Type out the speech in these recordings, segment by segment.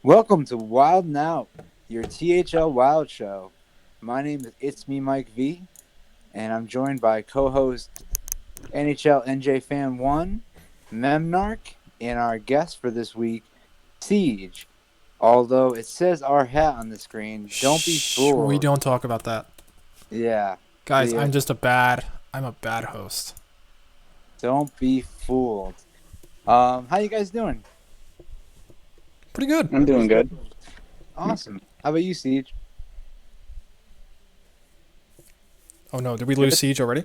Welcome to Wildin Out, your THL Wild Show. My name is ItsMeMikeV, and I'm joined by co-host NHL NJ Fan 1, Memnarch, and our guest for this week, Siege. Although it says our hat on the screen, don't be Shh, we fooled. don't talk about that. Yeah, Guys, the I'm a bad host. don't be fooled. How you guys doing? Pretty good. I'm doing good. Awesome. How about you, Siege? Oh no, did we lose Siege already?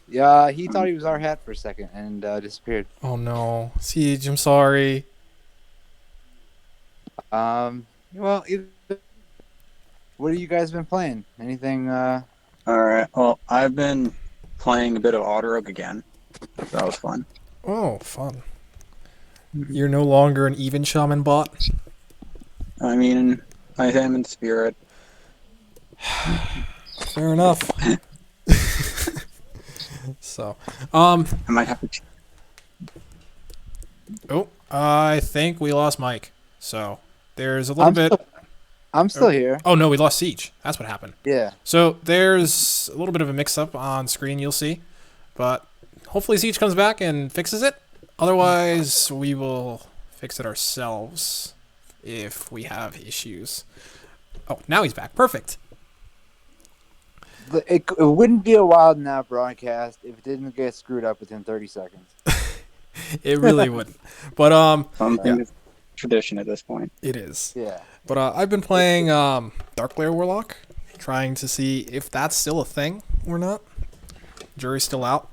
Yeah, he thought he was our hat for a second and disappeared. Oh no. Siege, I'm sorry. Well, what have you guys been playing? Anything? All right. Well, I've been playing a bit of Auto Rogue again. That was fun. Oh, fun. You're no longer an even shaman bot? I mean, I am in spirit. Fair enough. So, I might have to. I think we lost Mike. So, there's a little bit... I'm still here. Oh no, we lost Siege. That's what happened. Yeah. So, there's a little bit of a mix-up on screen, you'll see. But hopefully Siege comes back and fixes it. Otherwise, we will fix it ourselves if we have issues. Oh, now he's back. Perfect. It wouldn't be a Wild Now broadcast if it didn't get screwed up within 30 seconds. It really wouldn't. But Something is tradition at this point. it is. Yeah. But I've been playing Dark Lair Warlock, trying to see if that's still a thing or not. Jury's still out.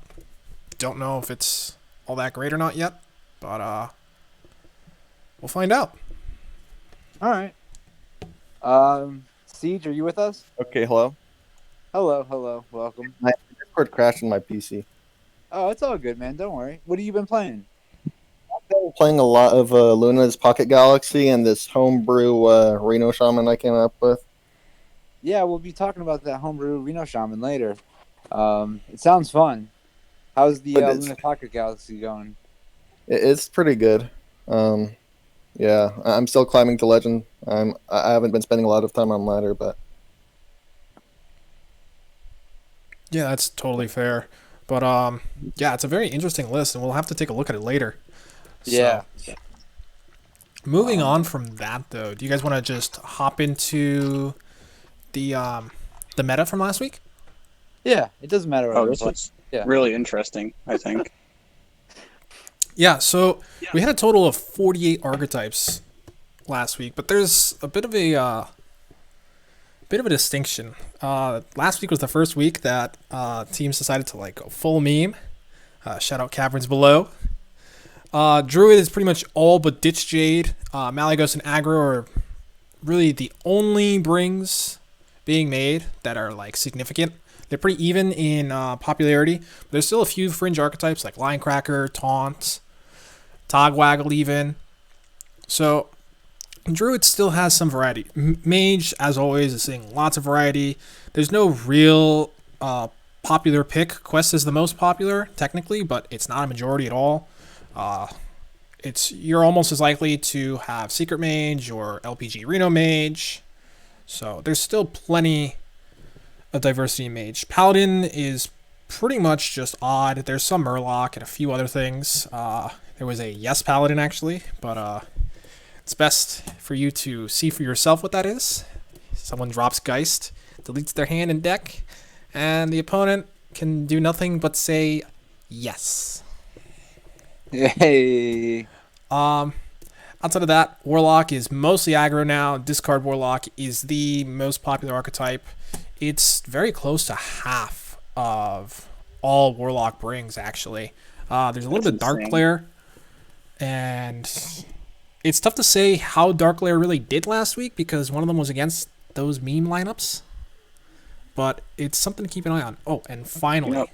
Don't know if it's all that great or not yet, but we'll find out. All right. Siege, are you with us? Okay, hello. Hello. Welcome. My Discord crashed on my PC. Oh, it's all good, man. Don't worry. What have you been playing? I've been playing a lot of Luna's Pocket Galaxy and this homebrew Reno Shaman I came up with. Yeah, we'll be talking about that homebrew Reno Shaman later. It sounds fun. How's the Luna Pocket Galaxy going? It's pretty good. Yeah, I'm still climbing to Legend. I haven't been spending a lot of time on ladder, but Yeah, that's totally fair. But yeah, it's a very interesting list, and we'll have to take a look at it later. Yeah. So, moving on from that, though, do you guys want to just hop into the meta from last week? Yeah, it doesn't matter what Oh, I'm this playing. was Yeah. really interesting, I think. Yeah, so we had a total of 48 archetypes last week, but there's a bit of a distinction. Last week was the first week that teams decided to like go full meme. Shout out Caverns Below. Druid is pretty much all but Ditch Jade. Malagos and Aggro are really the only brings being made that are like significant. They're pretty even in popularity. But there's still a few fringe archetypes like Linecracker, Taunt, Togwaggle even. So Druid still has some variety. Mage, as always, is seeing lots of variety. There's no real popular pick. Quest is the most popular, technically, but it's not a majority at all. You're almost as likely to have Secret Mage or LPG Reno Mage. So there's still plenty of diversity in Mage. Paladin is pretty much just odd. There's some Murloc and a few other things. There was a Yes Paladin, actually, but it's best for you to see for yourself what that is. Someone drops Geist, deletes their hand and deck, and the opponent can do nothing but say yes. Hey. Outside of that, Warlock is mostly aggro now. Discard Warlock is the most popular archetype. It's very close to half of all Warlock brings, actually. There's a little bit of Dark Lair, and it's tough to say how Dark Lair really did last week because one of them was against those meme lineups. But it's something to keep an eye on. Oh, and finally,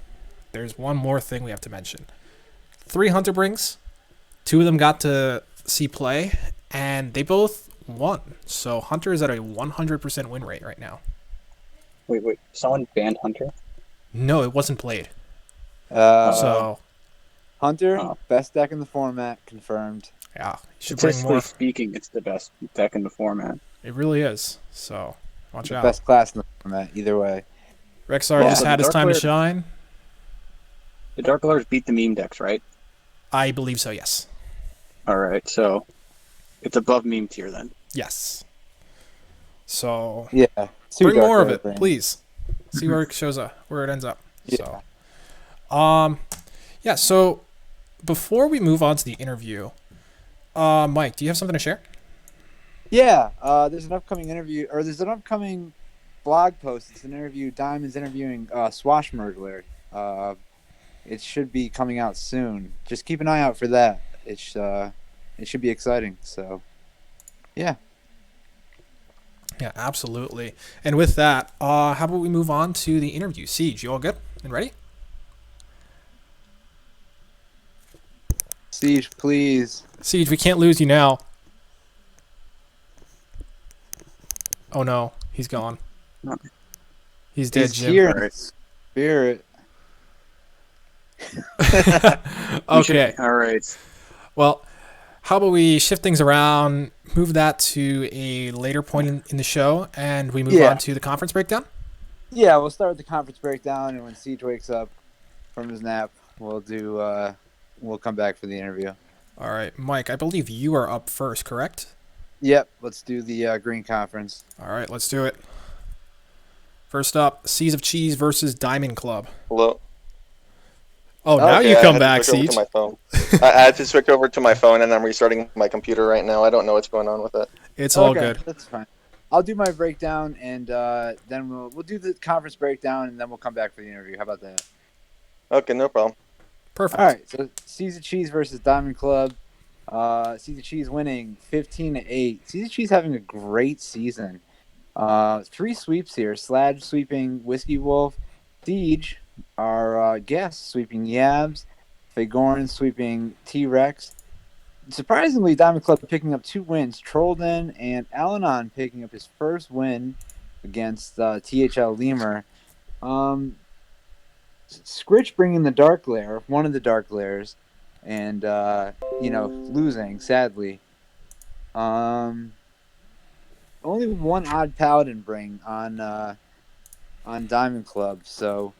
there's one more thing we have to mention. 3 Hunter brings. 2 of them got to see play, and they both won. So Hunter is at a 100% win rate right now. Wait. Someone banned Hunter? No, it wasn't played. So So Hunter, best deck in the format, confirmed. Yeah, you should bring Statistically more. speaking, it's the best deck in the format. It really is. So watch The out. best class in the format, either way. Rexar Well, just so had his time to shine. The Dark Colors beat the meme decks, right? I believe so. Yes. All right, so it's above meme tier then. Yes. So Yeah. bring more of Dark it, Brand. please. See where it shows up, where it ends up. Yeah. So, yeah. So before we move on to the interview, Mike, do you have something to share? Yeah. There's an upcoming interview, or there's an upcoming blog post. It's an interview. Diamond's interviewing Swashmurgler. It should be coming out soon. Just keep an eye out for that. It should be exciting. So, yeah. Yeah, absolutely. And with that, how about we move on to the interview? Siege, you all good and ready? Siege, please. Siege, we can't lose you now. Oh no, he's gone. He's dead, He's Jim. here in Alright. spirit. Okay. All right. Well, how about we shift things around, move that to a later point in the show, and we move on to the conference breakdown? Yeah, we'll start with the conference breakdown, and when Siege wakes up from his nap, we'll come back for the interview. All right, Mike, I believe you are up first, correct? Yep, let's do the green conference. All right, let's do it. First up, Seas of Cheese versus Diamond Club. Hello. Oh, now Okay, you I come had to back, switch over Siege. to my phone. I had to switch over to my phone, and I'm restarting my computer right now. I don't know what's going on with it. It's all Okay, good. That's fine. I'll do my breakdown, and then we'll do the conference breakdown, and then we'll come back for the interview. How about that? Okay, no problem. Perfect. All right, so Seas of Cheese versus Diamond Club. Seas of Cheese winning 15-8. Seas of Cheese having a great season. 3 sweeps here. Sladge sweeping Whiskey Wolf. Siege, our guest, sweeping Yabs. Fagorn sweeping T-Rex. Surprisingly, Diamond Club picking up 2 wins. Trollden and Alanon picking up his first win against THL Lemur. Scritch bringing the Dark Lair, one of the Dark Lairs, and losing sadly. Only one odd Paladin bring on Diamond Club, so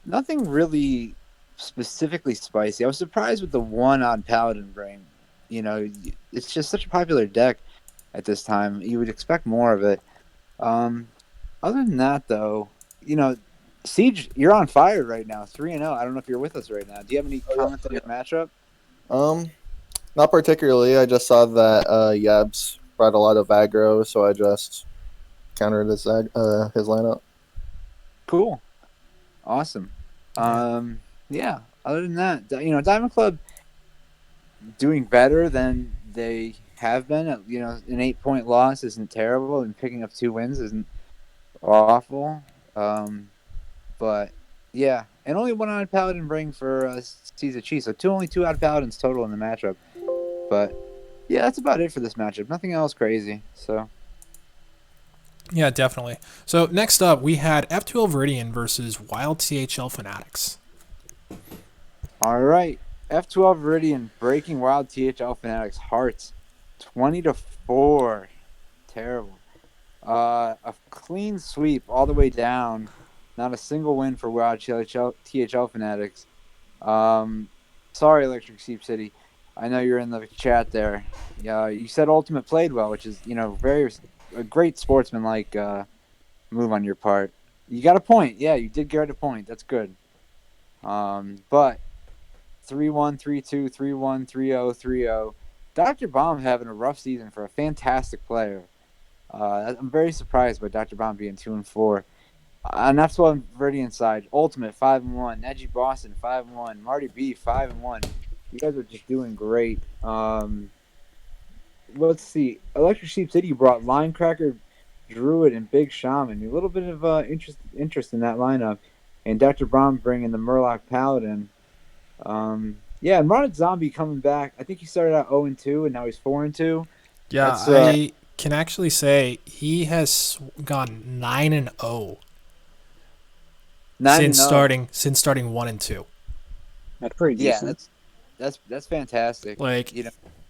nothing really specifically spicy. I was surprised with the one odd Paladin bring. It's just such a popular deck at this time. You would expect more of it. Other than that, though, Siege, you're on fire right now, 3-0. I don't know if you're with us right now. Do you have any comments on your matchup? Not particularly. I just saw that Yabs brought a lot of aggro, so I just countered his lineup. Cool. Awesome. Yeah, other than that, Diamond Club doing better than they have been. An 8-point loss isn't terrible, and picking up 2 wins isn't awful. But yeah, and only one odd Paladin bring for Seas of Cheese, so only 2 odd Paladins total in the matchup. But yeah, that's about it for this matchup. Nothing else crazy. So Yeah, definitely. So next up, we had F12 Viridian versus Wild THL Fanatics. all right, F12 Viridian breaking Wild THL Fanatics' hearts, 20-4. Terrible. A clean sweep all the way down. Not a single win for Wild THL Fanatics. Sorry, Electric Sheep City. I know you're in the chat there. You said Ultimate played well, which is a great sportsman-like move on your part. You got a point. Yeah, you did get a point. That's good. But 3-1, 3-2, 3-1, 3-0, 3-0. Dr. Bomb having a rough season for a fantastic player. I'm very surprised by Dr. Bomb being 2-4. On F12 Viridian side, Ultimate 5-1, Edgy Boston 5-1, MartyB 5-1. You guys are just doing great. Let's see. Electric Sheep City brought Linecracker, Druid, and Big Shaman. A little bit of interest in that lineup. And Dr. Bomb bringing the Murloc Paladin. Yeah, and Ronald Zombie coming back. I think he started out 0-2, and now he's 4-2. Yeah, I can actually say he has gone 9-0 since starting 1-2. That's pretty decent. Yeah, that's fantastic. Like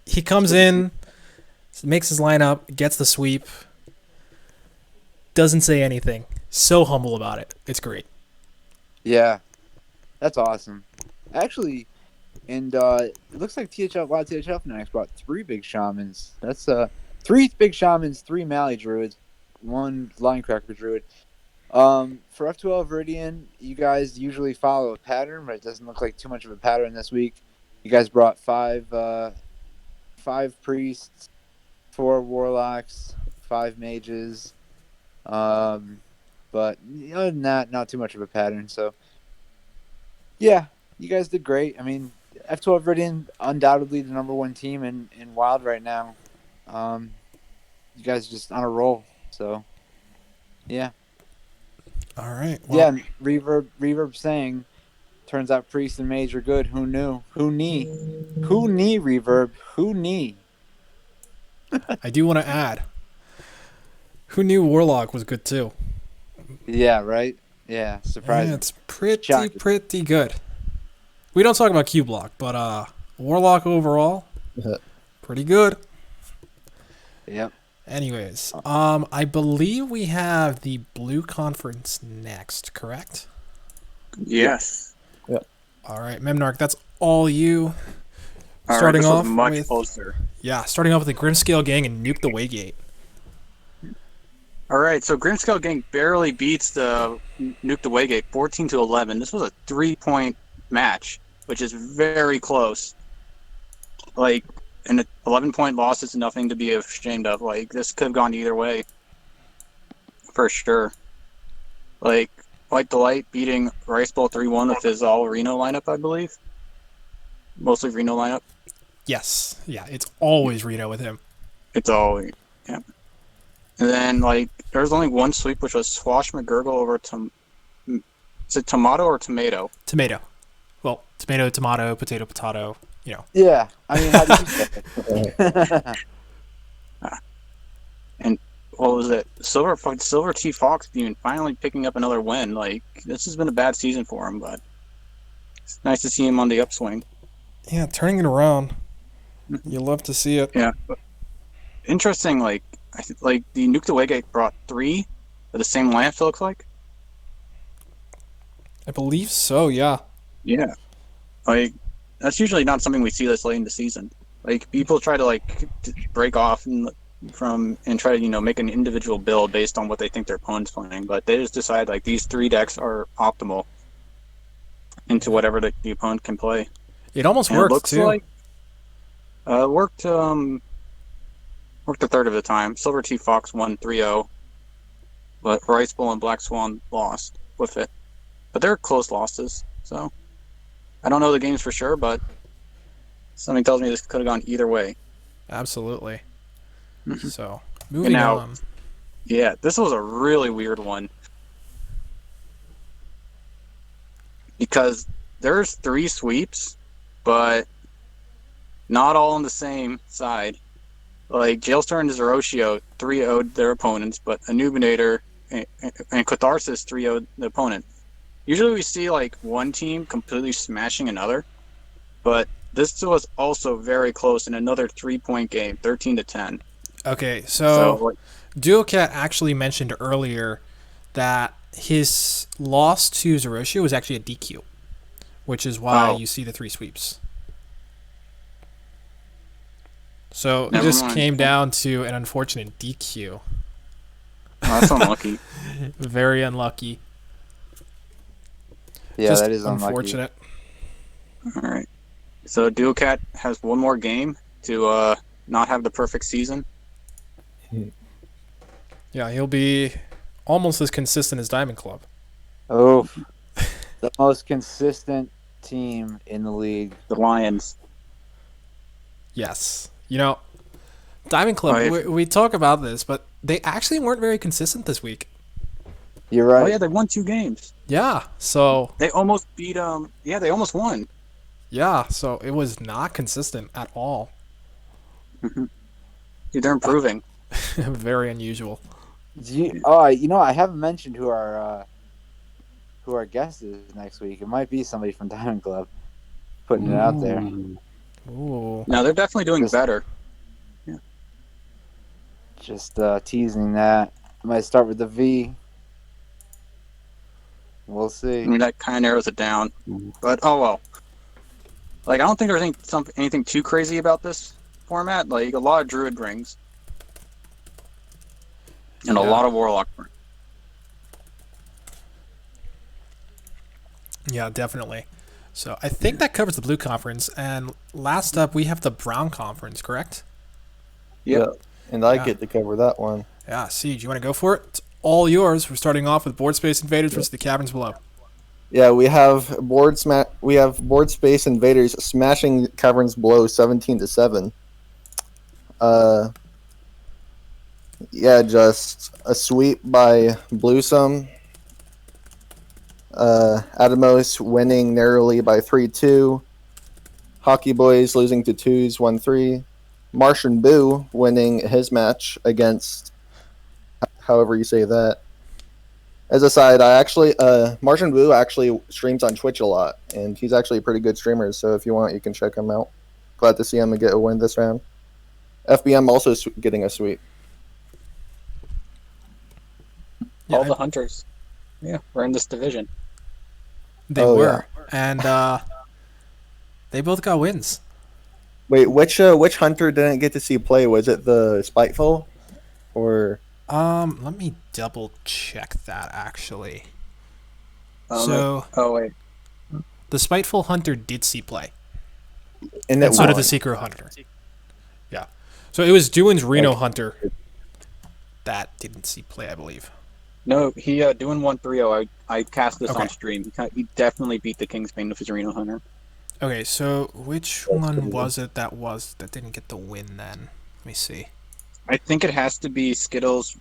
he comes in, makes his lineup, gets the sweep, doesn't say anything. So humble about it. It's great. Yeah, that's awesome. Actually, and it looks like THL Fanatics brought 3 big shamans. That's 3 big shamans, 3 Mali druids, 1 linecracker druid. For F12 Viridian, you guys usually follow a pattern, but it doesn't look like too much of a pattern this week. You guys brought 5 priests, 4 warlocks, 5 mages. But other than that, not too much of a pattern. So, yeah, you guys did great. I mean, F12 Viridian, undoubtedly the number 1 team in Wild right now. You guys just on a roll. So, yeah. All right. Well, Yeah, Reverb saying, turns out Priest and Mage are good. Who knew? Who knee? Who knee, Reverb? Who knee? I do want to add, who knew Warlock was good too? Yeah, right? Yeah, surprising. Yeah, it's pretty Shocking. good. We don't talk about Q Block, but Warlock overall, pretty good. Yep. Anyways, I believe we have the Blue Conference next, correct? Yes. All right, Memnarch, that's all you. All right, Starting this was off much with closer. starting off with the Grimscale Gang and Nuke the Waygate. All right, so Grimscale Gang barely beats the Nuke the Waygate 14-11. This was a 3-point match, which is very close. Like, an 11-point loss is nothing to be ashamed of. Like, this could have gone either way, for sure. Like the Light beating Rice Bowl 3-1 with his all Reno lineup, I believe. Mostly Reno lineup. Yes, yeah, it's always Reno with him. It's all, yeah. And then, like, there was only one sweep, which was Swash McGurgle over is it tomato or tomato? Tomato. Well, tomato, potato, you know. Yeah, I mean, how did you say it? And what was it? Silver T Fox being finally picking up another win. Like, this has been a bad season for him, but it's nice to see him on the upswing. Yeah, turning it around. You love to see it. Yeah. But interesting, like, like the Nuke the Waygate brought 3 of the same lineup, it looks like. I believe so, yeah. Yeah. Like, that's usually not something we see this late in the season. Like, people try to, like, break off and try to, you know, make an individual build based on what they think their opponent's playing, but they just decide, like, these 3 decks are optimal into whatever the opponent can play. It almost And worked, it looks too. like worked a third of the time. Silver T Fox won 3-0, but Rice Bowl and Black Swan lost with it. But they're close losses, so I don't know the games for sure, but something tells me this could have gone either way. Absolutely. Mhm. So, moving now- on. Yeah, this was a really weird one because there's 3 sweeps, but not all on the same side. Like, Jailstar and Zeroshio 3-0'd their opponents, but Anubinator and Catharsis 3-0'd the opponent. Usually we see, like, one team completely smashing another, but this was also very close in another 3-point game, 13-10. Okay, So, so like, Duocat actually mentioned earlier that his loss to Zeroshio was actually a DQ, which is why you see the 3 sweeps. So it Never just mind. came down to an unfortunate DQ. that's unlucky. Very unlucky. Yeah, Just that is unlucky. unfortunate. All right. So Duocat has one more game to not have the perfect season. Yeah, he'll be almost as consistent as Diamond Club. Oh, the most consistent team in the league. The Lions. Yes. You know, Diamond Club, Right. we talk about this, but they actually weren't very consistent this week. You're right. Oh yeah, they won 2 games. Yeah, so They almost beat Yeah, they almost won. so it was not consistent at all. Dude, they're improving. Very unusual. I haven't mentioned who our guest is next week. It might be somebody from Diamond Club. Putting it out there. Ooh. No, they're definitely doing Just- better. Just teasing that. I might start with the V. We'll see. I mean, that kind of narrows it down. But oh well. Like, I don't think there's anything too crazy about this format. Like, a lot of Druid rings and a Yeah. lot of Warlock rings. Yeah, definitely. So I think that covers the blue conference. And last up, we have the brown conference, correct? Yep. Yeah. And I Yeah. get to cover that one. Yeah, Siege, you want to go for it? It's all yours. We're starting off with Board Space Invaders versus the Caverns Below. Yeah, we have board space invaders smashing Caverns Below 17-7. Yeah, just a sweep by Bluesome. Atomos winning narrowly by 3-2. Hockey Boys losing to twos 1-3. Martian Boo winning his match against, however you say that. As a side, I actually Martian Boo actually streams on Twitch a lot, and he's actually a pretty good streamer. So if you want, you can check him out. Glad to see him get a win this round. FBM also getting a sweep. Yeah, All the hunters. Yeah, we're in this division. They Oh, were. And they both got wins. Wait, which hunter didn't get to see play? Was it the Spiteful, or Let me double check that actually. Oh wait. The Spiteful Hunter did see play. and And so did won? the Secret Hunter. Yeah. So it was Duin's Reno Okay. Hunter that didn't see play, I believe. No, he doing 1-3-0. I cast this Okay. on stream. He definitely beat the Kingsbane with his Reno Hunter. Okay, so which That's one crazy. was it that didn't get the win then? Let me see. I think it has to be Skittles.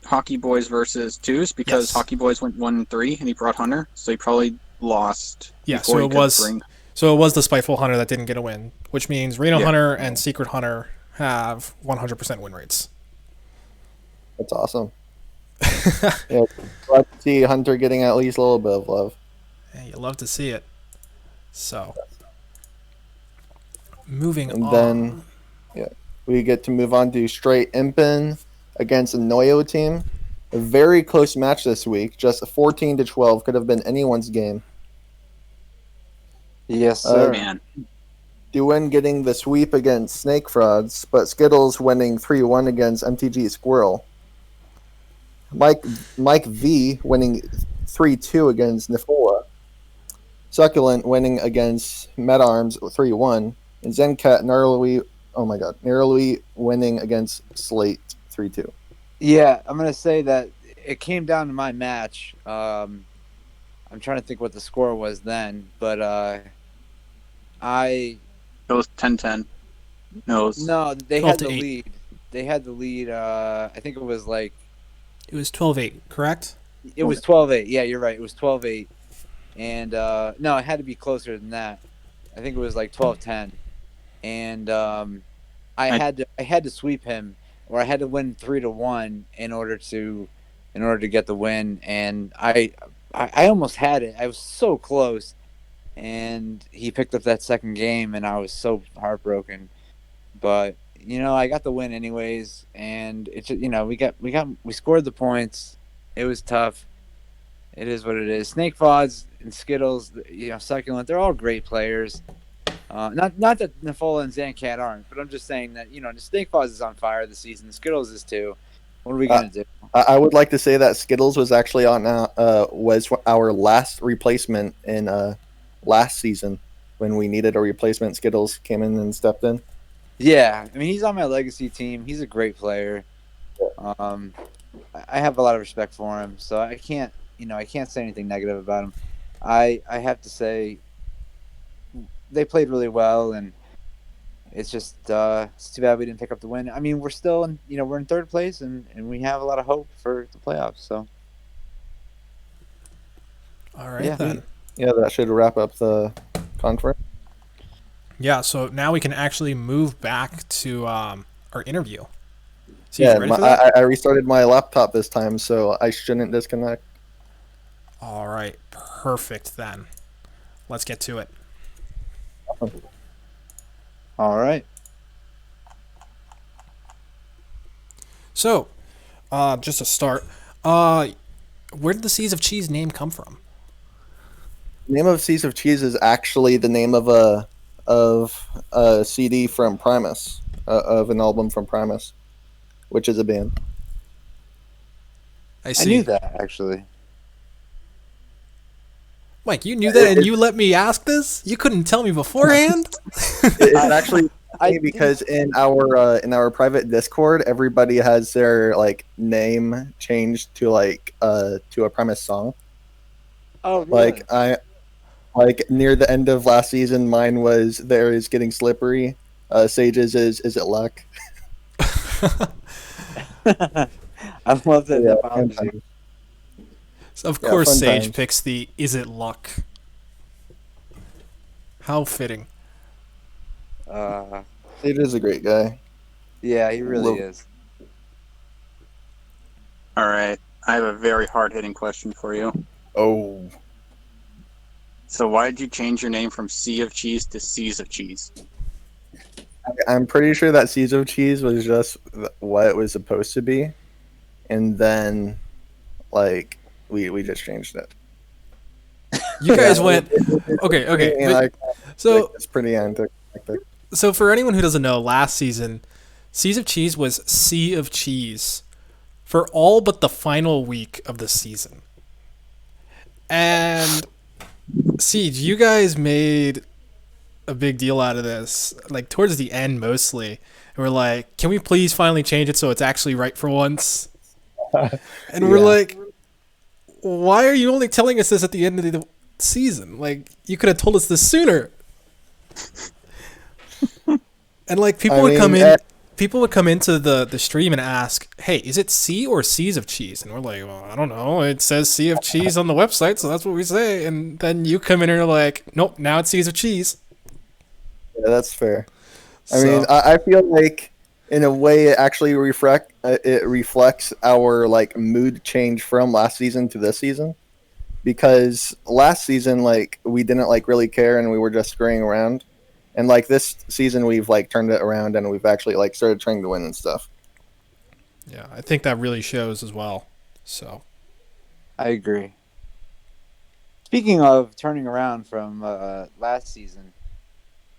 Hockey Boys versus Twos because Yes. Hockey Boys went 1-3 and he brought Hunter, so he probably lost. Yeah, before so he it could was bring- so it was the Spiteful Hunter that didn't get a win, which means Reno Yeah. Hunter and Secret Hunter have 100% win rates. That's awesome. Yeah, glad to see Hunter getting at least a little bit of love. Hey, you love to see it. So, moving And on. then we get to move on to straight Impin against a Noyo team. A very close match this week, just 14-12. Could have been anyone's game. Yes, Oh, sir. Man, Duin getting the sweep against Snake Frauds, but Skittles winning 3-1 against MTG Squirrel. Mike V winning 3-2 against Nifola. Succulent winning against MedArms 3-1. And Zencat narrowly winning against Slate 3-2. Yeah, I'm gonna say that it came down to my match. I'm trying to think what the score was then, but it was 10-10. No, it was, no, they 12 had to the 8. lead. They had the lead. I think it was like It was 12-8, correct? it was 12-8. Yeah, you're right. It was 12-8. And no, it had to be closer than that. I think it was like 12-10. And I had to sweep him, or I had to win 3-1 in order to get the win. And I almost had it. I was so close, and he picked up that second game, and I was so heartbroken. But I got the win anyways, and it's we scored the points. It was tough. It is what it is. Snake Fods and Skittles, Succulent, they're all great players. Not that Nifola and Zancat aren't, but I'm just saying that the Snake Fods is on fire this season. Skittles is too. What are we gonna do? I would like to say that Skittles was actually was our last replacement in last season when we needed a replacement. Skittles came in and stepped in. Yeah, I mean he's on my legacy team. He's a great player. I have a lot of respect for him, so I can't say anything negative about him. I have to say they played really well, and it's just it's too bad we didn't pick up the win. I mean, we're still we're in third place, and we have a lot of hope for the playoffs. So All right, Yeah. then. Yeah, that should wrap up the conference. Yeah, so now we can actually move back to our interview. So Yeah, you ready for that? I restarted my laptop this time, so I shouldn't disconnect. All right, perfect then. Let's get to it. All right. So, just to start, where did the Seas of Cheese name come from? The name of Seas of Cheese is actually the name of a CD from Primus, of an album from Primus, which is a band. I I see. knew that actually. Mike, you knew that, and you let me ask this? You couldn't tell me beforehand? It's actually I funny because in our private Discord, everybody has their like name changed to to a Primus song. Oh, really? Like near the end of last season, mine was "There Is Getting Slippery." Sage's is "It Luck." I love that Yeah, apology. Of Yeah, course, fun Sage times. picks the "Is it luck?" How fitting. Uh, Sage is a great guy. yeah, he really Love- is. All right. I have a very hard-hitting question for you. Oh, So why did you change your name from Sea of Cheese to Seas of Cheese? I'm pretty sure that Seas of Cheese was just what it was supposed to be, and then like we just changed it. You guys Yeah, went okay, but so it's pretty anticlimactic. so for anyone who doesn't know, last season, Seas of Cheese was Sea of Cheese for all but the final week of the season. And Siege, you guys made a big deal out of this, like towards the end mostly. And we're like, can we please finally change it so it's actually right for once? And we're Yeah. like, why are you only telling us this at the end of the season? Like, you could have told us this sooner. And like people would come in, people would come into the stream and ask, "Hey, is it Sea or Seas of Cheese?" And we're like, "Well, I don't know. It says Sea of Cheese on the website, so that's what we say." And then you come in and you're like, "Nope, now it's Seas of Cheese." Yeah, that's fair. I So, mean, I feel like in a way it actually reflects our like mood change from last season to this season, because last season like we didn't like really care and we were just screwing around, and like this season we've like turned it around and we've actually like started trying to win and stuff. yeah, I think that really shows as well. So, I agree. Speaking of turning around from last season,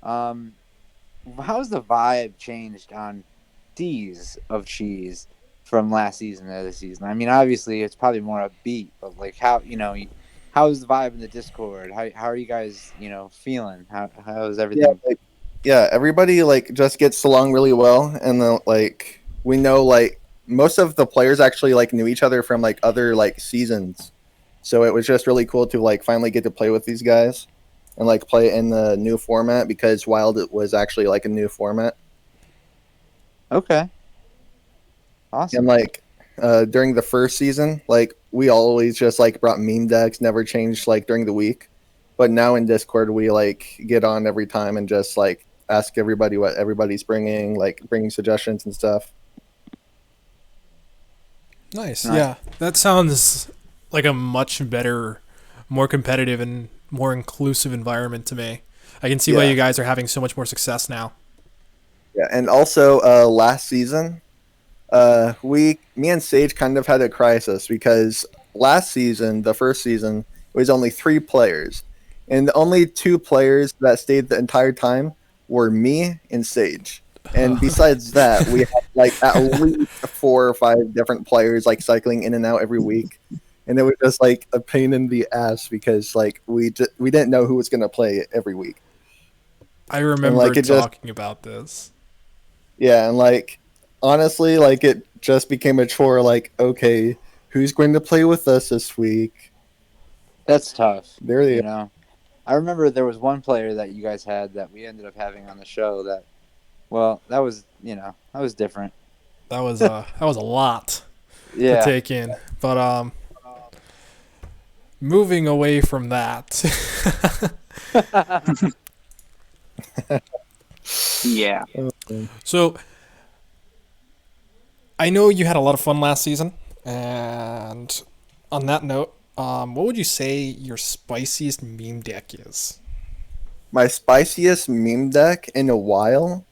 how's the vibe changed on Seas of Cheese from last season to this season? I mean, obviously it's probably more upbeat, but like how's the vibe in the Discord? How are you guys feeling? How's Yeah, everything? everybody like just gets along really well, and then like we know like most of the players actually like knew each other from like other like seasons, so it was just really cool to like finally get to play with these guys and like play in the new format, because Wild it was actually like a new format. Okay, awesome. And like during the first season, like we always just like brought meme decks, never changed like during the week. But now in Discord, we like get on every time and just like ask everybody what everybody's bringing, like bringing suggestions and stuff. nice. Nice. Yeah, that sounds like a much better, more competitive and more inclusive environment to me. I can see why Yeah. you guys are having so much more success now. Yeah, and also last season, me and Sage kind of had a crisis, because last season, the first season, it was only 3 players, and the only 2 players that stayed the entire time were me and Sage. And besides that, we had like at least 4 or 5 different players like cycling in and out every week, and it was just like a pain in the ass, because like we didn't know who was gonna play every week. I remember like, it just- talking about this. Yeah, and like honestly, like it just became a chore. Like, okay, who's going to play with us this week? That's tough. There they You know, I remember there was one player that you guys had that we ended up having on the show that, well, that was different. That was that was a lot to Yeah. take in. But moving away from that. Yeah. So I know you had a lot of fun last season, and on that note, what would you say your spiciest meme deck is? my spiciest meme deck in a while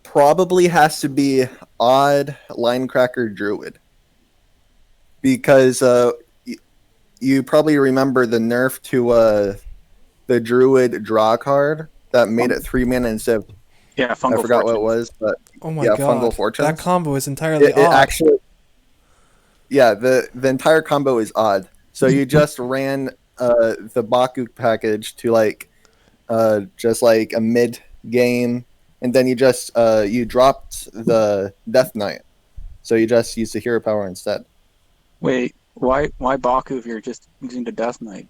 probably has to be Odd Linecracker Druid. Because you probably remember the nerf to the Druid draw card that made it 3 mana instead of, Yeah, fungal I forgot what it fortune. was, but Oh my yeah, god. Fungal Fortunes. That combo is entirely It odd. actually, yeah, the entire combo is odd. So you just ran the Baku package to like just like a mid game, and then you just you dropped the Death Knight, so you just used the hero power instead. Wait, why Baku if you're just using the Death Knight?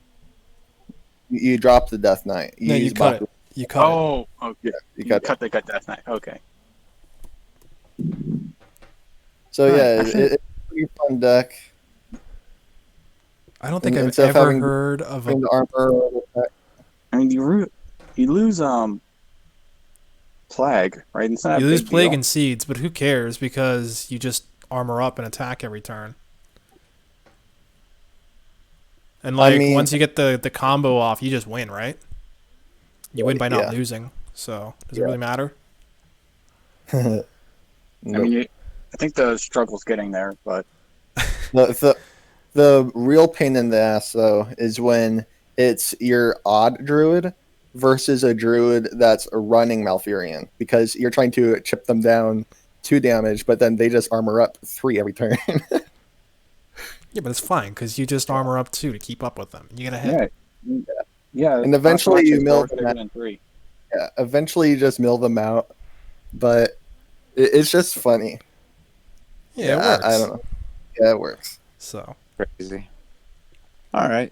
You dropped the Death Knight. No, you use cut Baku. it. You cut it. Oh, okay. Yeah, You cut cut the Death Knight. Okay. So Right. yeah, Actually- it's a pretty fun deck. I don't think I've Instead of ever having heard of a. the armor. I mean, you lose Plague, right? It's not You a lose big Plague deal. and Seeds, but who cares because you just armor up and attack every turn. And like mean- once you get the combo off, you just win, right? You win by not Yeah. losing. So does it Yeah. really matter? I mean, I think the struggle's getting there, but the real pain in the ass though is when it's your odd druid versus a druid that's running Malfurion, because you're trying to chip them down 2 damage, but then they just armor up 3 every turn. Yeah, but it's fine because you just armor up 2 to keep up with them. You get a hit. yeah. And eventually you mill bigger them than 3. Yeah, eventually you just mill them out, but it's just funny. Yeah, it works. I don't know. Yeah, it works. So Crazy. All right.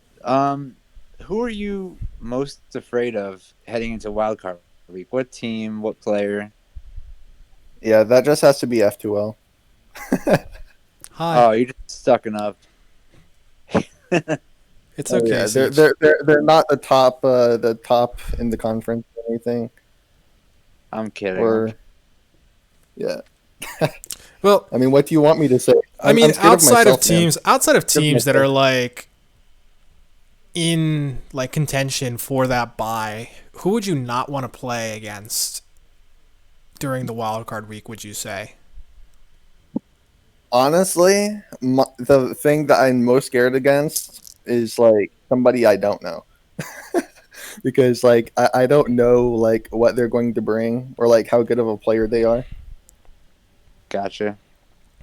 Who are you most afraid of heading into wildcard week? What team? What player? Yeah, that just has to be F2L. hi. Oh, you're just sucking up. It's Oh, okay. yeah, Siege. they're not the top in the conference or anything. I'm kidding. Or yeah. Well, I mean, what do you want me to say? I mean, I'm scared outside of myself, man. teams that myself. are like in like contention for that bye, who would you not want to play against during the wild card week? Would you say? Honestly, the thing that I'm most scared against is like somebody I don't know. Because like I don't know like what they're going to bring or like how good of a player they are. Gotcha.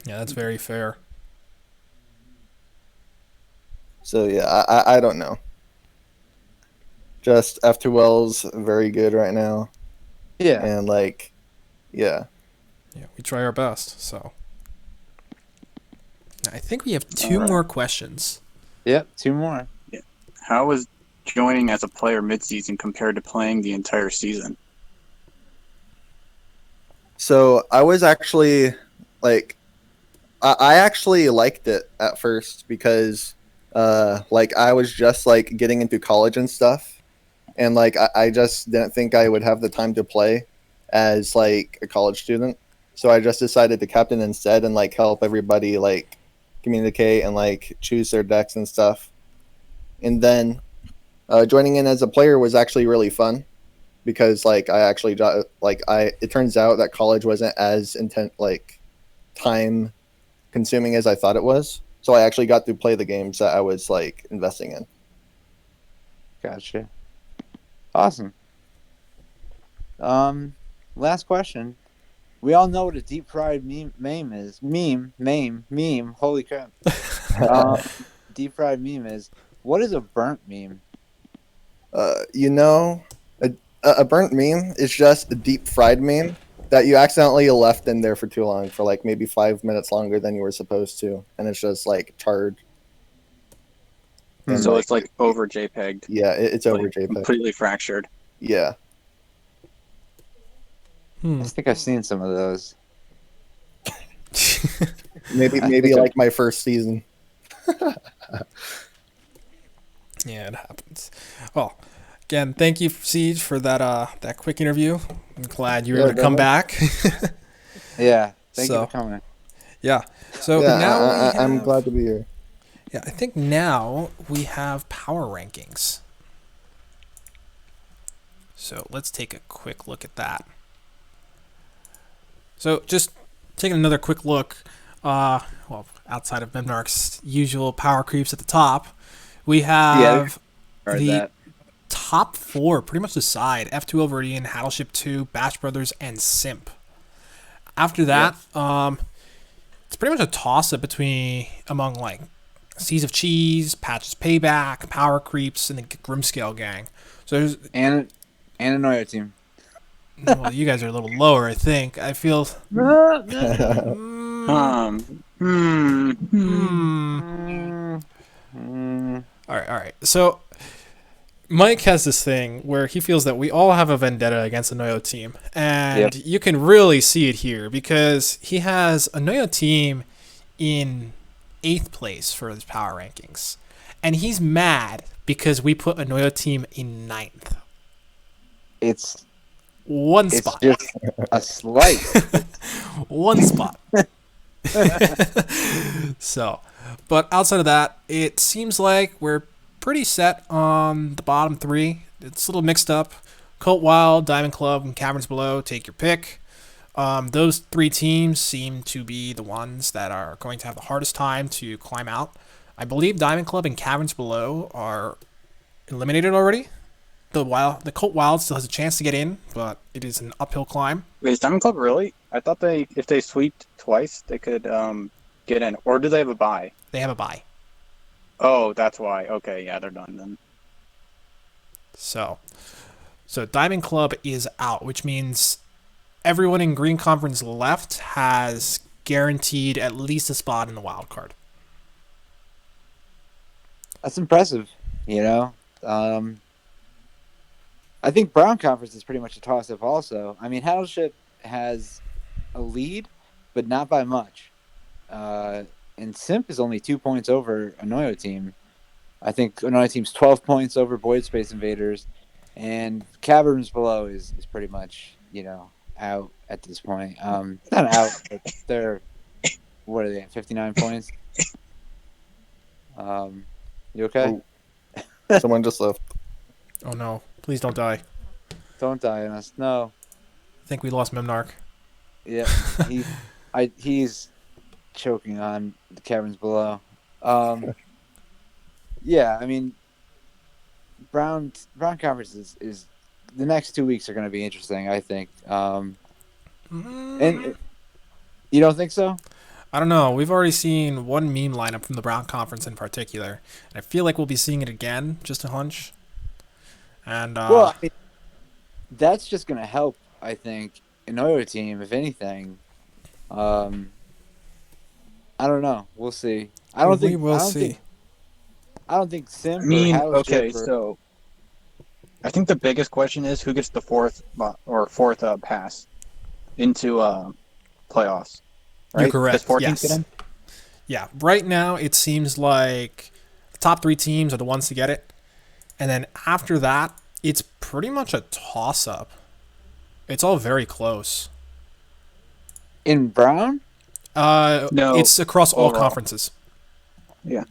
Yeah, that's very fair. So yeah, I don't know. Just F2L's very good right now, Yeah. and like, yeah. Yeah, we try our best. So I think we have 2 Alright. more questions. Yep. 2 more. How is joining as a player mid-season compared to playing the entire season? So I was actually like, I actually liked it at first because, like I was just like getting into college and stuff, and like I just didn't think I would have the time to play as like a college student. So I just decided to captain instead and like help everybody like communicate and like choose their decks and stuff. And then joining in as a player was actually really fun because like I actually it turns out that college wasn't as time consuming as I thought it was. So I actually got to play the games that I was like investing in. Gotcha. Awesome. Last question. We all know what a deep fried meme is. Meme. Holy crap. Deep fried meme is. What is a burnt meme? You know, a burnt meme is just a deep fried meme that you accidentally left in there for too long, for like maybe 5 minutes longer than you were supposed to, and it's just like charred. And, So it's like over JPEG'd. Yeah, it's over like, JPEG. Completely fractured. Yeah. I think I've seen some of those. Maybe I think like my first season. Yeah, it happens. Well, again, thank you, Siege, for that quick interview. I'm glad you were able to come back. Yeah. Thank you So- for coming. Yeah. So Yeah, now I'm glad to be here. Yeah, I think now we have power rankings. So let's take a quick look at that. So just taking another quick look, outside of Memnarch's usual power creeps at the top, we have the top 4 pretty much decide. F2 Overidian, Hattleship 2, Bash Brothers, and Simp. After that, it's pretty much a toss-up among like Seas of Cheese, Patches Payback, Power Creeps, and the Grimscale Gang. So there's and a Noyo team. Well, you guys are a little lower, I think. I feel. All right. So Mike has this thing where he feels that we all have a vendetta against a Noyo team, and you can really see it here because he has a Noyo team in 8th place for his power rankings, and he's mad because we put a Noyo team in 9th. It's one spot. It's just a slight. One spot. So, but outside of that, it seems like we're pretty set on the bottom 3. It's a little mixed up. Cult Wild, Diamond Club, and Caverns Below, take your pick. Those 3 teams seem to be the ones that are going to have the hardest time to climb out. I believe Diamond Club and Caverns Below are eliminated already. The Cult Wild still has a chance to get in, but it is an uphill climb. Wait, is Diamond Club really? I thought if they sweeped twice, they could get in. Or do they have a bye? They have a bye. Oh, that's why. Okay, yeah, they're done then. So Diamond Club is out, which means everyone in Green Conference left has guaranteed at least a spot in the wild card. That's impressive, I think Brown Conference is pretty much a toss-up also. I mean, Hattleship has a lead, but not by much. And Simp is only 2 points over a Noyo team. I think a Noyo team's 12 points over Void Space Invaders. And Caverns Below is pretty much, out at this point. Not out, but they're, what are they, 59 points? You okay? Oh. Someone just left. Oh no. Please don't die. Don't die on us. No. I think we lost Memnarch. Yeah. He's choking on the Caverns Below. Yeah, I mean, Brown Conference is the next 2 weeks are going to be interesting, I think. And you don't think so? I don't know. We've already seen one meme lineup from the Brown Conference in particular, and I feel like we'll be seeing it again. Just a hunch. And well, I mean, that's just going to help, I think, another team, if anything. I don't know. We'll see. I don't think Sim. So I think the biggest question is who gets the fourth pass into playoffs. Right? You're correct. Does 4 yes. teams get in? Yeah. Right now, it seems like the top 3 teams are the ones to get it. And then after that, it's pretty much a toss-up. It's all very close. In Brown? No. It's across all overall. conferences. Yeah.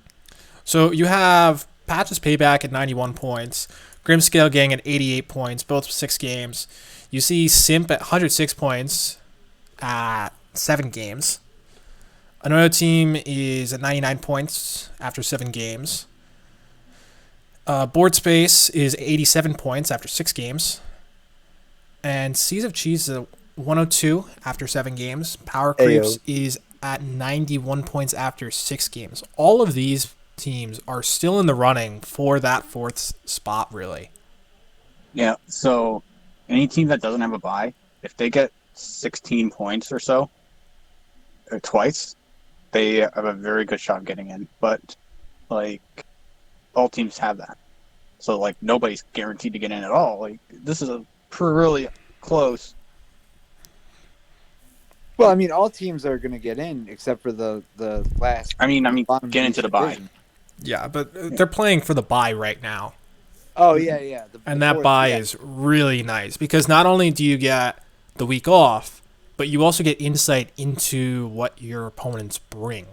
So you have Patches Payback at 91 points, Grimscale Gang at 88 points, both 6 games. You see Simp at 106 points at 7 games. Another team is at 99 points after 7 games. Board Space is 87 points after 6 games. And Seas of Cheese is at 102 after 7 games. Power Creeps is at 91 points after 6 games. All of these teams are still in the running for that 4th spot, really. Yeah, so any team that doesn't have a bye, if they get 16 points or so, twice, they have a very good shot of getting in. But, all teams have that. So, nobody's guaranteed to get in at all. This is a really close. Well, I mean, all teams are going to get in except for the last. I mean, get into the bye. Yeah, but they're playing for the bye right now. Oh, yeah. That bye is really nice because not only do you get the week off, but you also get insight into what your opponents bring.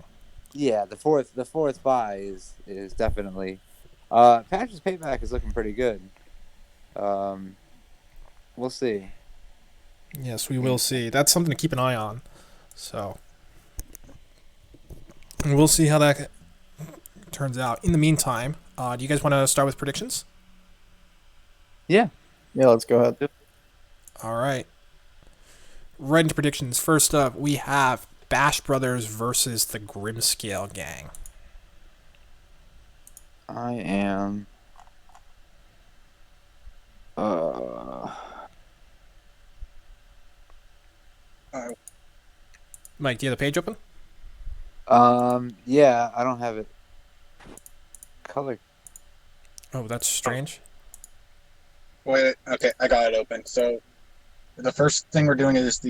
Yeah, the fourth bye is definitely. Patches Payback is looking pretty good. we'll see. Yes, we will see. That's something to keep an eye on. So we'll see how that turns out. In the meantime, do you guys want to start with predictions? Yeah. Yeah, let's go ahead. All right. Right into predictions. First up, we have Bash Brothers versus the Grimscale Gang. I am. Mike, do you have the page open? Yeah, I don't have it. Color. Oh, that's strange. Wait, okay, I got it open. So the first thing we're doing is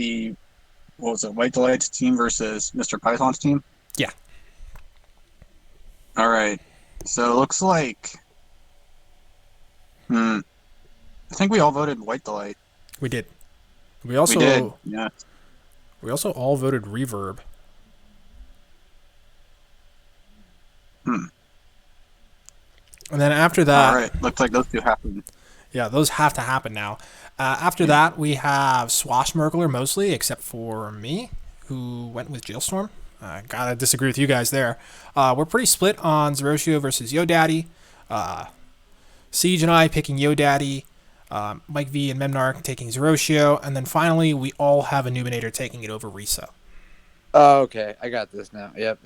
White Delight's team versus Mr. Python's team? Yeah. All right. So it looks like, I think we all voted White Delight. We did. We We did, also yeah. we also all voted Reverb. And then after that, All right, looks like those two happened. yeah, those have to happen now. After that, we have Swashmerkler mostly, except for me, who went with Jailstorm. I gotta disagree with you guys there. We're pretty split on Zeroshio versus YoDaddy. Siege and I picking YoDaddy. Mike V and Memnarch taking Zeroshio. And then finally, we all have Illuminator taking it over Risa. Oh, okay. I got this now. Yep.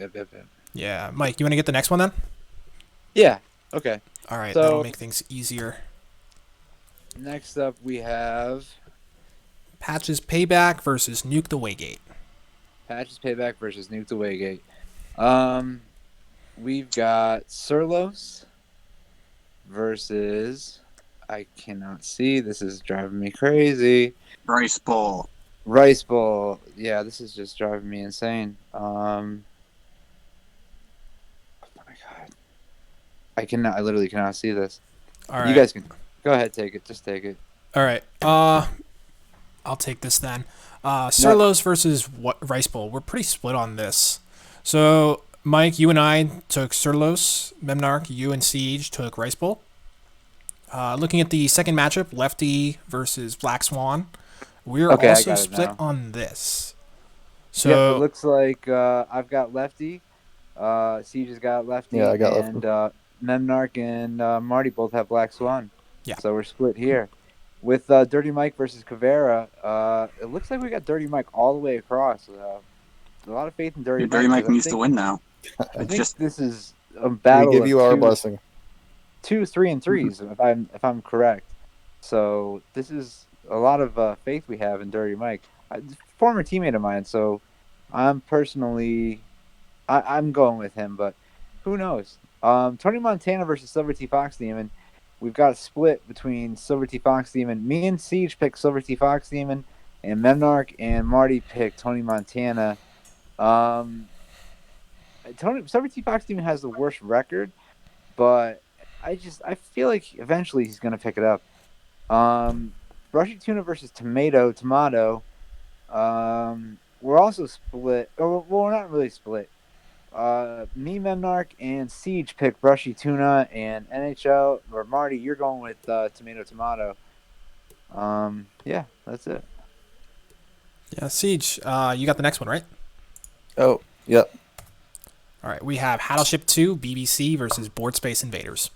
Yeah, Mike, you want to get the next one then? Yeah. Okay. All right, So- that'll make things easier. Next up, we have Patches Payback versus Nuke the Waygate. Patches Payback versus Nuke the Waygate. We've got Surlos versus. I cannot see. This is driving me crazy. Rice Bowl. Rice Bowl. Yeah, this is just driving me insane. Oh my god. I literally cannot see this. All right. You guys can go ahead, take it. Just take it. All right. I'll take this then. Surlos versus Rice Bowl. We're pretty split on this. So, Mike, you and I took Surlos. Memnarch, you and Siege took Rice Bowl. Looking at the second matchup, Lefty versus Black Swan. We're Okay, I also got it split now. on this. So yep, So, it looks like I've got Lefty. Siege has got Lefty. Yeah, I got and, Memnarch and Marty both have Black Swan. Yeah. So we're split here. With Dirty Mike versus Caveira, it looks like we got Dirty Mike all the way across. A lot of faith in Dirty Mike. Dirty Mike 'cause needs to win now. I think Just- this is a battle. We give you of our two, blessing. 2, 3, and 3s if I'm correct. So this is a lot of faith we have in Dirty Mike, former teammate of mine. So I'm personally, I'm going with him, but who knows? Tony Montana versus Silver T Fox Demon. We've got a split between Silver T Fox Demon. Me and Siege picked Silver T Fox Demon, and Memnarch and Marty picked Tony Montana. Silver T Fox Demon has the worst record, but I feel like eventually he's gonna pick it up. Brushy Tuna versus Tomato. We're also split. Well, we're not really split. Me, Memnarch, and Siege pick Brushy Tuna, and NHL or Marty, you're going with Tomato. Yeah, that's it. yeah, Siege, you got the next one, right? Oh, yep. All right, we have Battleship 2, BBC versus Board Space Invaders.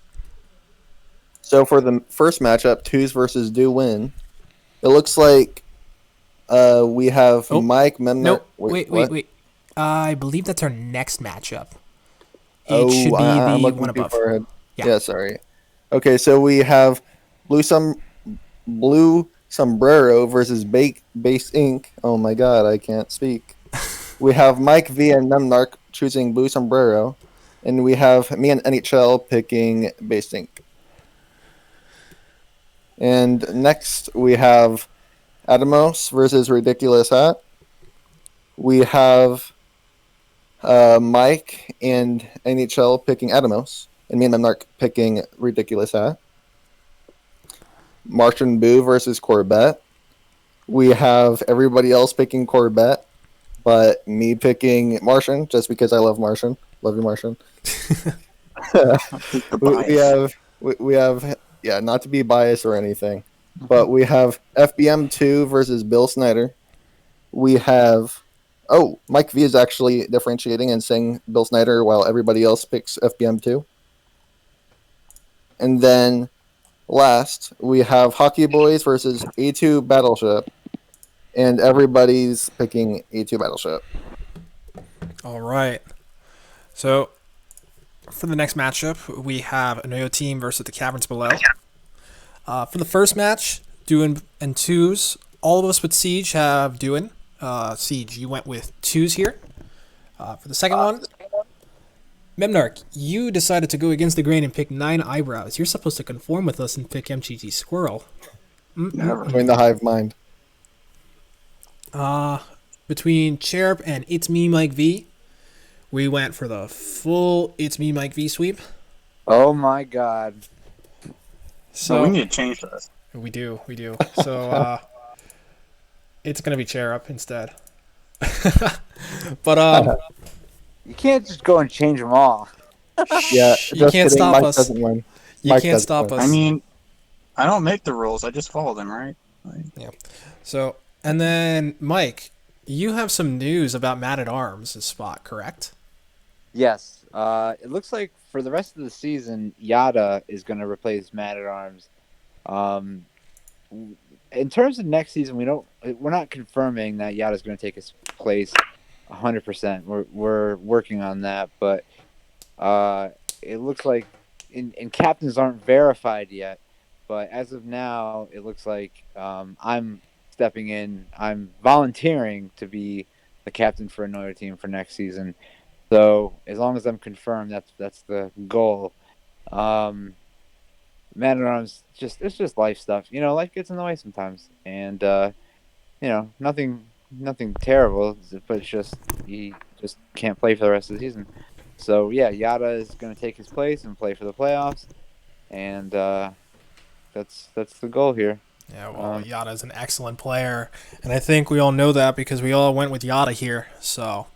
So for the first matchup, twos versus do win. It looks like we have Oh, Mike Memnarch. Nope, what? wait. I believe that's our next matchup. It Oh, should be I'm the looking one too above. far ahead. Yeah. Yeah, sorry. Okay, so we have Blue Sombrero versus Base Ink. Oh my god, I can't speak. We have Mike V and Memnarch choosing Blue Sombrero, and we have me and NHL picking Base Ink. And next we have Adamos versus Ridiculous Hat. We have Mike and NHL picking Adamos, and me and Memnarch picking Ridiculous Hat. Martian Boo versus Corvette. We have everybody else picking Corvette, but me picking Martian just because I love Martian. Love you, Martian. The bias. We have not to be biased or anything. But we have FBM2 versus Bill Snyder. We have. Oh, Mike V is actually differentiating and saying Bill Snyder while everybody else picks FBM2. And then last, we have Hockey Boys versus A2 Battleship. And everybody's picking A2 Battleship. All right. So for the next matchup, we have Anoyo Team versus the Caverns Below. For the first match, Duin and twos. All of us with Siege have Duin. Siege, you went with twos here. For the second one, Memnarch, you decided to go against the grain and pick 9 eyebrows. You're supposed to conform with us and pick MTG Squirrel. Never. Join the hive mind. Between Cherub and ItsMeMikeV, we went for the full ItsMeMikeV sweep. Oh my God. So we need to change this. We do. So it's gonna be Cherub instead. But You can't just go and change them all. Yeah, you just can't kidding. stop Mike us. doesn't win. You Mike can't doesn't stop win. us. I mean, I don't make the rules. I just follow them, right? So, and then Mike, you have some news about Man at Arms' spot, correct? Yes. It looks like for the rest of the season, Yada is going to replace Man at Arms. In terms of next season, we're not confirming that Yada is going to take his place 100%. We're working on that, but it looks like and captains aren't verified yet. But as of now, it looks like I'm stepping in. I'm volunteering to be the captain for another team for next season. So as long as I'm confirmed, that's the goal. Man at Arms, it's just life stuff. Life gets in the way sometimes, and nothing terrible, but it's just he just can't play for the rest of the season. So yeah, Yada is going to take his place and play for the playoffs, and that's the goal here. Yeah, well, Yada is an excellent player, and I think we all know that because we all went with Yada here. So,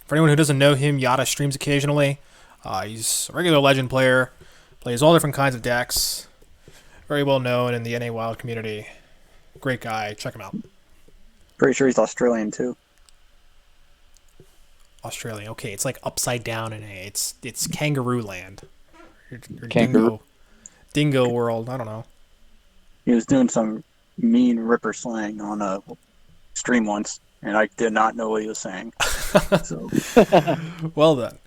for anyone who doesn't know him, Yada streams occasionally. He's a regular Legend player, plays all different kinds of decks, very well known in the NA Wild community. Great guy, check him out. Pretty sure he's Australian too. Australian, okay, it's like upside down NA. It's Kangaroo Land. Or Kangaroo. Dingo World, I don't know. He was doing some mean Ripper slang on a stream once, and I did not know what he was saying. So Well done.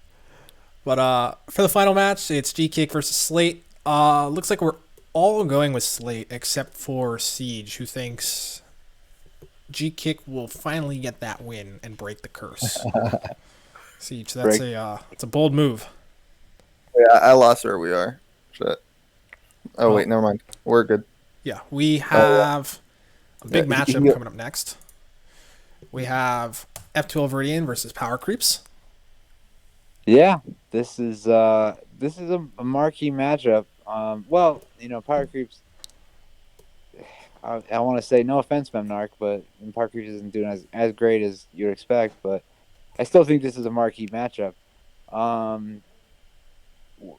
But for the final match, it's G-Kick versus Slate. Looks like we're all going with Slate except for Siege, who thinks G-Kick will finally get that win and break the curse. Siege, it's a bold move. Yeah, I lost where we are. Shit. Oh, wait, never mind. We're good. Yeah, we have a big Yeah, matchup coming up next. We have F12 Viridian versus Power Creeps. Yeah, this is a marquee matchup. Power Creeps. I want to say no offense, Memnarch, but Power Creeps isn't doing as great as you'd expect. But I still think this is a marquee matchup.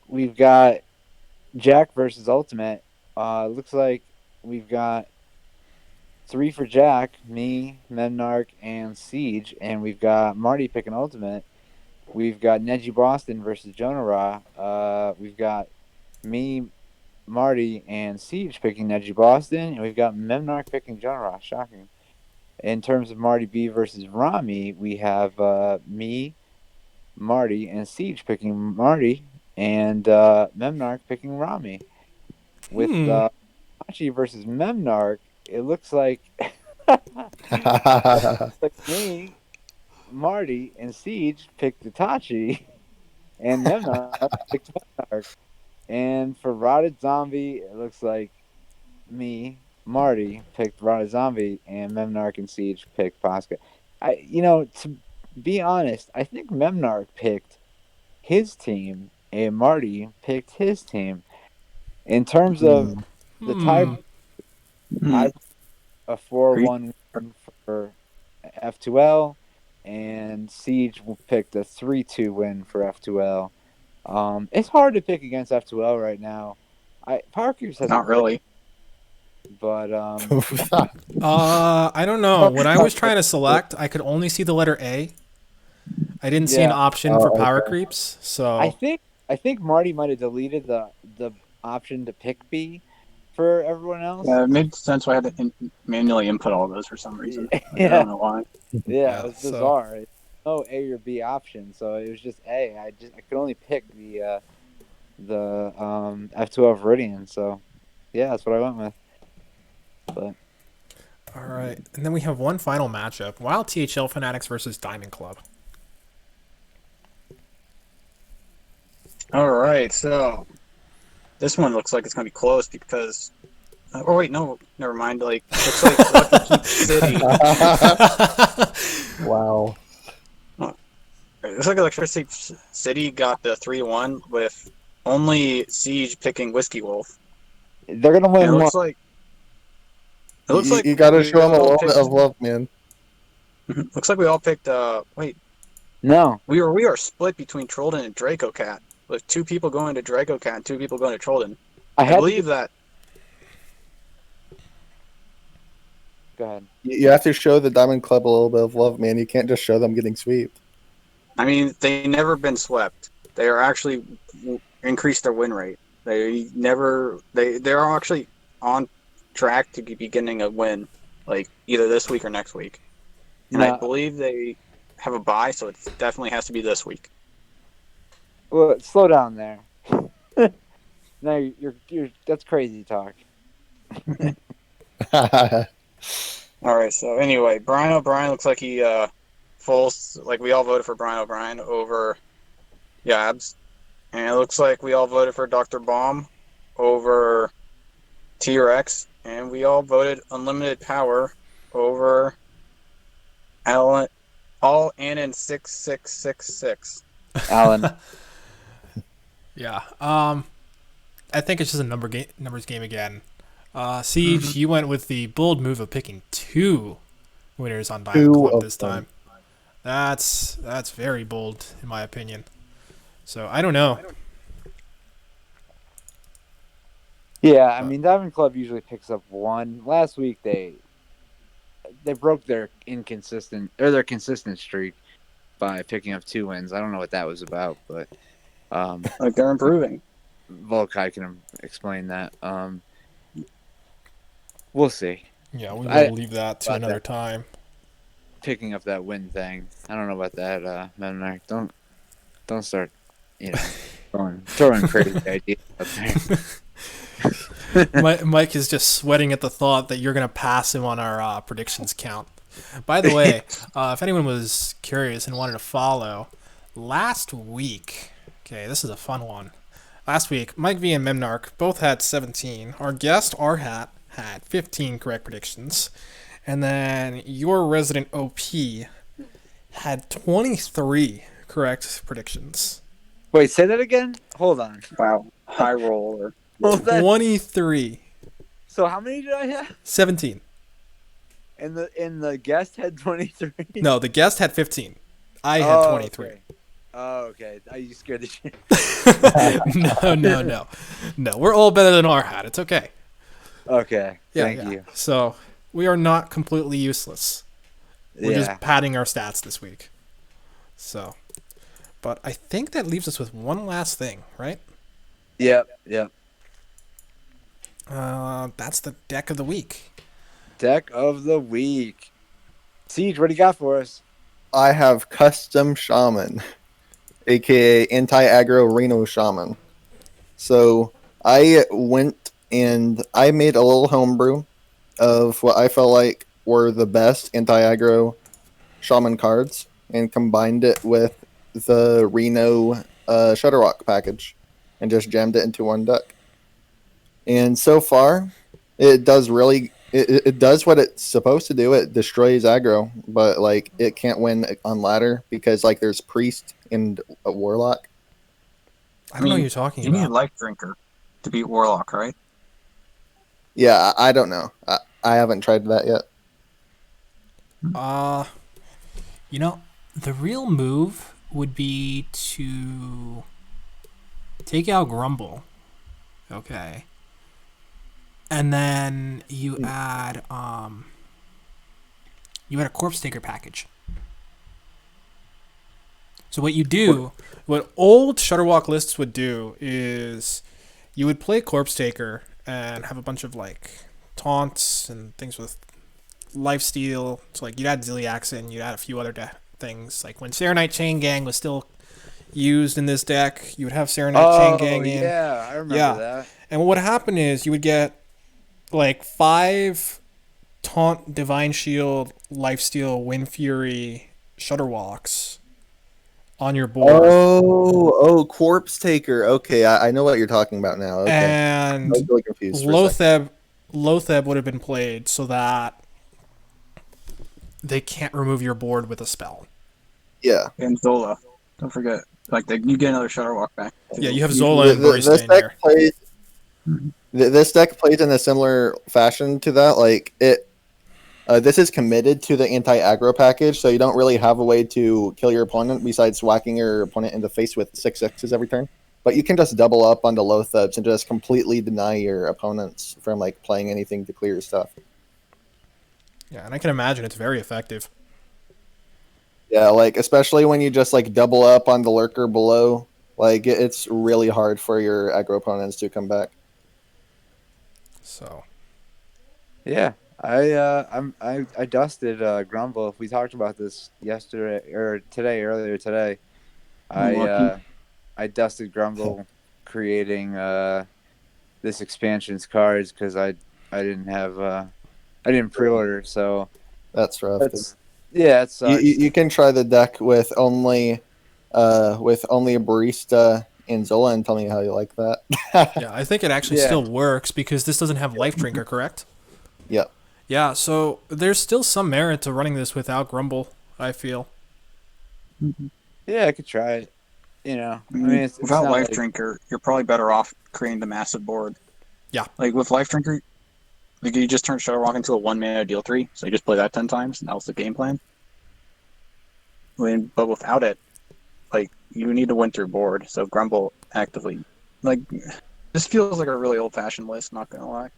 We've got Jack versus Ultimate. Looks like we've got 3 for Jack, me, Memnarch, and Siege, and we've got Marty picking Ultimate. We've got Neji Boston versus Jonah Ra. We've got me, Marty, and Siege picking Neji Boston, and we've got Memnarch picking Jonah Ra. Shocking. In terms of MartyB versus Rami, we have me, Marty, and Siege picking Marty, and Memnarch picking Rami. With Hachi versus Memnarch, it looks like me, Marty, and Siege picked Itachi, and Memnarch picked Memnarch. And for Rotted Zombie, it looks like me, Marty, picked Rotted Zombie, and Memnarch and Siege picked Posca. To be honest, I think Memnarch picked his team, and Marty picked his team. In terms of the tie, I a 4-1 win for F2L, and Siege picked a 3-2 win for F2L. It's hard to pick against F2L right now. Power Creeps has not really. But I don't know. When I was trying to select, I could only see the letter A. I didn't see an yeah, option for power okay. creeps. I So think I think Marty might have deleted the option to pick B for everyone else. It made sense why I had to manually input all those for some reason. Like, I Yeah, don't know why. yeah, it yeah. was So bizarre. No A or B option, so it was just A. I could only pick the F12 Viridian. So yeah, that's what I went with. But all right, and then we have one final matchup: Wild THL Fanatics versus Diamond Club. All right, so this one looks like it's gonna be close because. Oh wait, no, never mind. Like looks like Lucky Keep City. Wow. It looks like Electricity City got the 3-1 with only Siege picking Whiskey Wolf. they're gonna And win one. it looks like You got to we show him a all little bit picked. of love, man. Looks like we all picked. Wait, No, we are split between Trollden and Draco Cat, with 2 people going to Draco Cat and 2 people going to Trollden. I I had to believe do. that. Go ahead. You have to show the Diamond Club a little bit of love, man. You can't just show them getting swept. I mean, they never been swept. They are actually increased their win rate. They're actually on track to be getting a win, like either this week or next week. And I No, believe they have a bye, so it definitely has to be this week. well, slow down there. No, you're that's crazy talk. All right. So anyway, Brian O'Brien looks like he like we all voted for Brian O'Brien over Yabs, and it looks like we all voted for Dr. Bomb over T-Rex, and we all voted Unlimited Power over Alan, all Anon 6666. Alan. Yeah. I think it's just a numbers game again. Siege, you went with the bold move of picking 2 winners on Diamond Two Club of this them. time. That's very bold in my opinion. So I don't know. Yeah, I mean Diamond Club usually picks up one. Last week they broke their consistent streak by picking up 2 wins. I don't know what that was about, but Like they're improving. Volkai can explain that. We'll see. Yeah, we will I- leave that to about another that. time. Picking up that win thing. I don't know about that, Memnarch. Don't start, throwing crazy ideas out there. Mike is just sweating at the thought that you're going to pass him on our predictions count. By the way, if anyone was curious and wanted to follow, last week, okay, this is a fun one. Last week, Mike V and Memnarch both had 17. Our guest, R-Hat, had 15 correct predictions. And then your resident OP had 23 correct predictions. Wait, say that again? Hold on. Wow, high roller. Hold on. 23. So how many did I have? 17. And the guest had 23. No, the guest had 15. I had 23. Okay. Oh, okay. You scared the shit. No. We're all better than our hat. It's okay. Okay. Yeah, Thank yeah. you. So we are not completely useless. We're just padding our stats this week. So, but I think that leaves us with one last thing, right? Yep. That's the deck of the week. Deck of the week. Siege, what do you got for us? I have Custom Shaman, aka Anti-Aggro Reno Shaman. So I went and I made a little homebrew of what I felt like were the best anti-aggro shaman cards and combined it with the Reno Shutterwalk package and just jammed it into one deck. And so far, it does it does what it's supposed to do. It destroys aggro, but like it can't win on ladder because like there's priest and a warlock. I don't know what you're talking You need a about. life drinker to beat Warlock, right? Yeah, I don't know. I haven't tried that yet. The real move would be to take out Grumble. Okay. and then you add a Corpse Taker package. So what you do, what old Shutterwalk lists would do is you would play Corpse Taker and have a bunch of like taunts and things with lifesteal. So like you'd add Ziliax in, you'd add a few other things. Like when Serenite Chain Gang was still used in this deck, you would have Serenite Chain Gang in. Yeah, I remember that. And what would happen is you would get like 5 Taunt, Divine Shield, Lifesteal, Wind Fury, Shutterwalks on your board. Corpse Taker. Okay, I know what you're talking about now. Okay. And I was really confused for a second. Lotheb would have been played so that they can't remove your board with a spell. Yeah. And Zola. Don't forget. Like, you get another Shutterwalk back. Yeah, you have Zola and Barista in here. This deck plays in a similar fashion to that. Like, this is committed to the anti-aggro package, so you don't really have a way to kill your opponent besides whacking your opponent in the face with 6/6s every turn. But you can just double up onto Lothebs and just completely deny your opponents from like playing anything to clear your stuff. Yeah, and I can imagine it's very effective. Yeah, like especially when you just like double up on the lurker below, like it's really hard for your aggro opponents to come back. So, Yeah, I dusted Grumble. We talked about this yesterday or earlier today. I dusted Grumble, creating this expansion's cards because I didn't pre-order, so That's rough. Yeah, it sucks. You can try the deck with only a Barista and Zola and tell me how you like that. yeah, I think it actually still works because this doesn't have Life Drinker, correct? Yep. Yeah, so there's still some merit to running this without Grumble, I feel. Yeah, I could try it. You know, I mean, it's without not Life like... Drinker, you're probably better off creating the massive board. Yeah. Like with Life Drinker, like you just turn Shutterwalk into a 1-mana deal 3, so you just play that 10 times, and that was the game plan. But without it, like you need to win through board. So Grumble actively, like, this feels like a really old-fashioned list. Not gonna lie.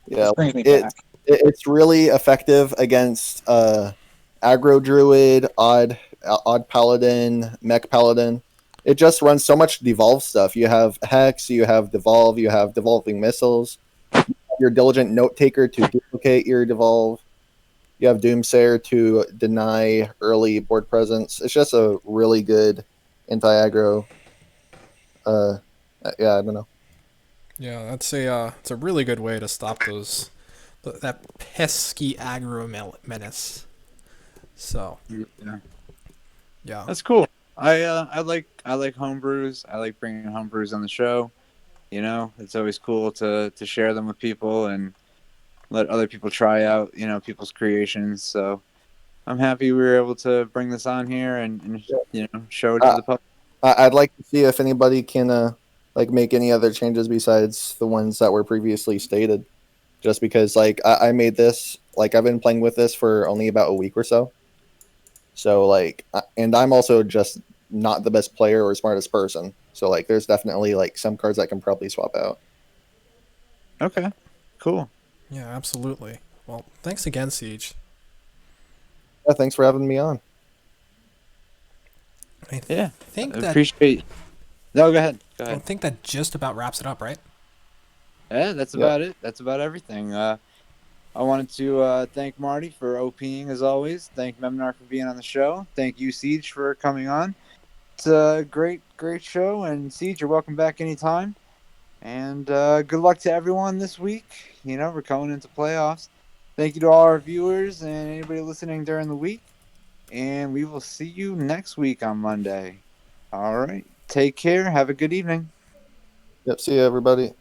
Yeah, this brings me back. It's really effective against aggro druid, odd paladin, mech paladin. It just runs so much devolve stuff. You have hex, you have devolve, you have devolving missiles. You have your diligent note taker to duplicate your devolve. You have Doomsayer to deny early board presence. It's just a really good anti-aggro. Yeah, I don't know. Yeah, it's a really good way to stop that pesky aggro menace. So yeah, That's cool. I like homebrews. I like bringing homebrews on the show. You know, it's always cool to share them with people and let other people try out, you know, people's creations. So I'm happy we were able to bring this on here and you know, show it to the public. I'd like to see if anybody can like make any other changes besides the ones that were previously stated. Just because like I made this, like I've been playing with this for only about a week or so. So like, and I'm also just not the best player or smartest person. So like, there's definitely like some cards I can probably swap out. Okay, cool. Yeah, absolutely. Well, thanks again, Siege. Yeah, thanks for having me on. I think I that appreciate. No, go ahead. I think that just about wraps it up, right? Yeah, that's about it. That's about everything. I wanted to thank Marty for OPing as always. Thank Memnarch for being on the show. Thank you, Siege, for coming on. It's a great show, and Siege, you're welcome back anytime. And good luck to everyone this week. You know, we're coming into playoffs. Thank you to all our viewers and anybody listening during the week. And we will see you next week on Monday. All right. Take care. Have a good evening. Yep. See you, everybody.